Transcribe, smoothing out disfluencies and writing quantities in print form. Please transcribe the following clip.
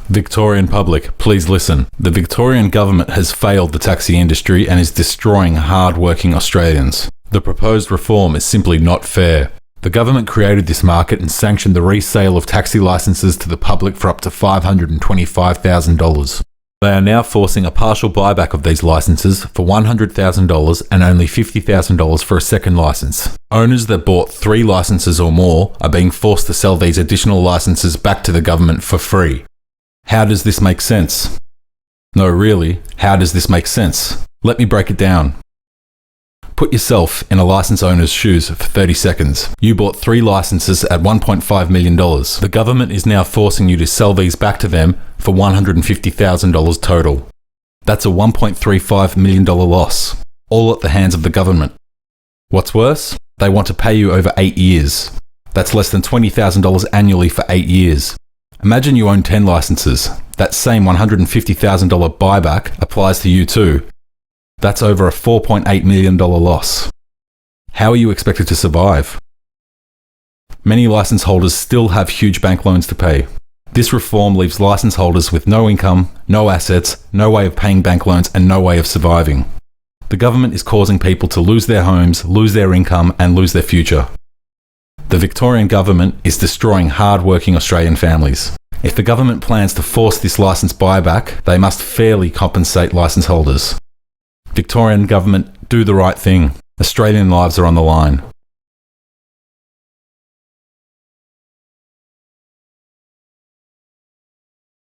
Victorian public, please listen. The Victorian government has failed the taxi industry and is destroying hard-working Australians. The proposed reform is simply not fair. The government created this market and sanctioned the resale of taxi licences to the public for up to $525,000. They are now forcing a partial buyback of these licences for $100,000 and only $50,000 for a second licence. Owners that bought 3 licences or more are being forced to sell these additional licences back to the government for free. How does this make sense? No, really, how does this make sense? Let me break it down. Put yourself in a licence owner's shoes for 30 seconds. You bought 3 licences at $1.5 million. The government is now forcing you to sell these back to them for $150,000 total. That's a $1.35 million loss, all at the hands of the government. What's worse? They want to pay you over 8 years. That's less than $20,000 annually for 8 years. Imagine you own 10 licences. That same $150,000 buyback applies to you too. That's over a $4.8 million loss. How are you expected to survive? Many licence holders still have huge bank loans to pay. This reform leaves licence holders with no income, no assets, no way of paying bank loans, and no way of surviving. The government is causing people to lose their homes, lose their income, and lose their future. The Victorian government is destroying hard-working Australian families. If the government plans to force this licence buyback, they must fairly compensate licence holders. Victorian government, do the right thing. Australian lives are on the line.